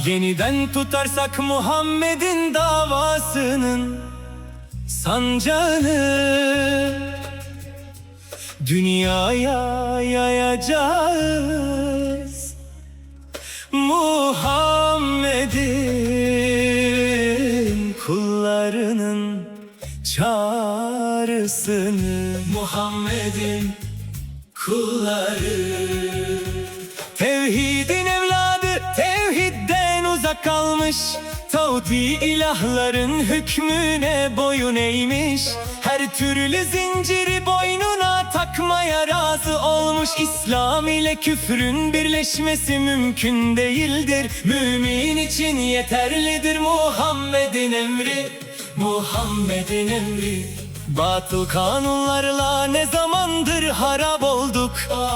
Yeniden tutarsak Muhammed'in davasının sancağını dünyaya yayacağız. Muhammed'in kullarının çağrısını, Muhammed'in kulları. Tevhidin evladı tevhidden uzak kalmış, tağuti ilahların hükmüne boyun eğmiş. Her türlü zinciri boynuna takmaya razı olmuş. İslam ile küfrün birleşmesi mümkün değildir. Mümin için yeterlidir Muhammed'in emri, Muhammed'in emri. Batıl kanunlarla ne zamandır harap olduk,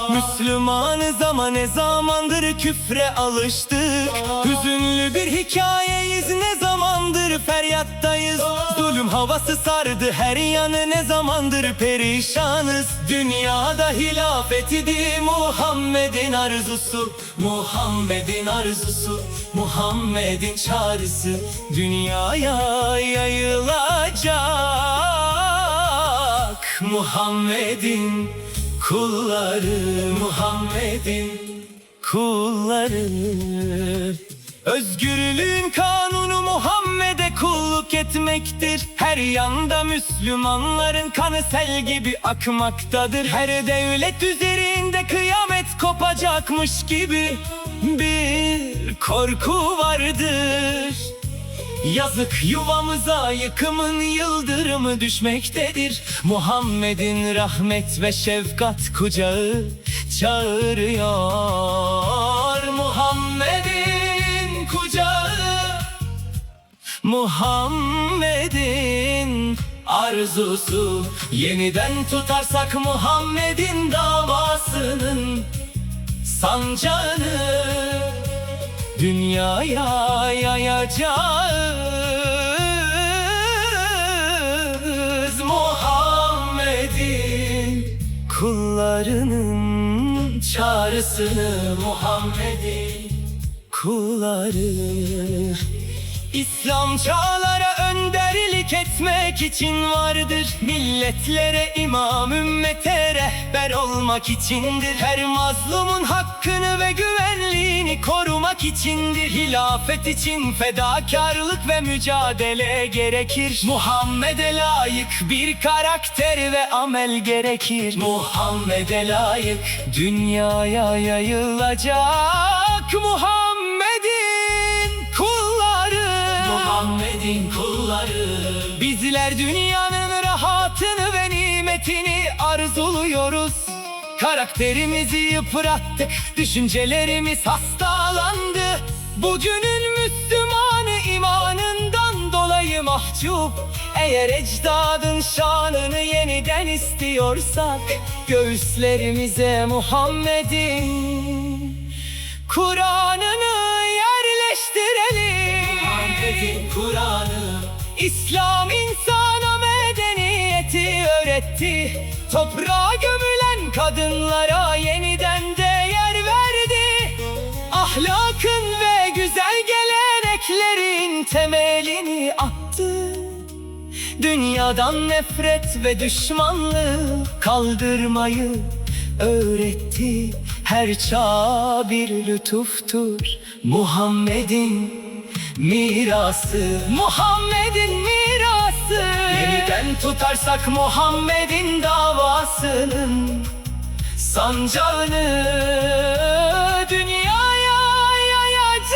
Müslümanız ama ne zamandır küfre alıştık. Hüzünlü bir hikayeyiz, ne zamandır feryattayız. Zulüm havası sardı her yanı, ne zamandır perişanız. Dünyada hilafet idi Muhammed'in arzusu, Muhammed'in arzusu, Muhammed'in çağrısı dünyaya yayılacak. Muhammed'in kulları, Muhammed'in kulları. Özgürlüğün kanunu Muhammed'e kulluk etmektir. Her yanda Müslümanların kanı sel gibi akmaktadır. Her devlet üzerinde kıyamet kopacakmış gibi bir korku vardır. Yazık yuvamıza yıkımın yıldırımı düşmektedir. Muhammed'in rahmet ve şefkat kucağı çağırıyor. Muhammed'in kucağı, Muhammed'in arzusu. Yeniden tutarsak Muhammed'in davasının sancağını dünyaya yayacağız. Muhammed'in kullarının çağrısını, Muhammed'in kulları. İslam çağlara önderlik etmek için vardır. Milletlere imam, ümmete rehber olmak içindir. Her mazlumun hakkını ve güvenliğini korumak içindir. Hilafet için fedakarlık ve mücadele gerekir. Muhammed'e layık bir karakter ve amel gerekir. Muhammed'e layık dünyaya yayılacak. Muhammed'in kulları, Muhammed'in kulları. Bizler dünyanın rahatını ve nimetini arzuluyoruz. Karakterimizi yıprattık, düşüncelerimiz hastalandı. Bugünün Müslümanı imanından dolayı mahcup. Eğer ecdadın şanını yeniden istiyorsak, göğüslerimize Muhammed'in Kur'an'ını yerleştirelim. Muhammed'in Kur'an'ı. İslam insana medeniyeti öğretti. Toprağa gömülen kadınlara yeniden değer verdi. Ahlakın ve güzel geleneklerin temelini attı. Dünyadan nefret ve düşmanlığı kaldırmayı öğretti. Her çağ bir lütuftur Muhammed'in mirası, Muhammed'in mirası. Yeniden tutarsak Muhammed'in davasının sancağını dünyaya yayacağız.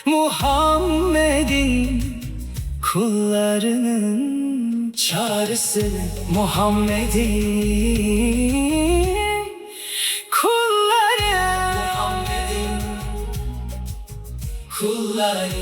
Muhammed'in kullarının çağrısını, Muhammed'in kulları, Muhammed'in kulları.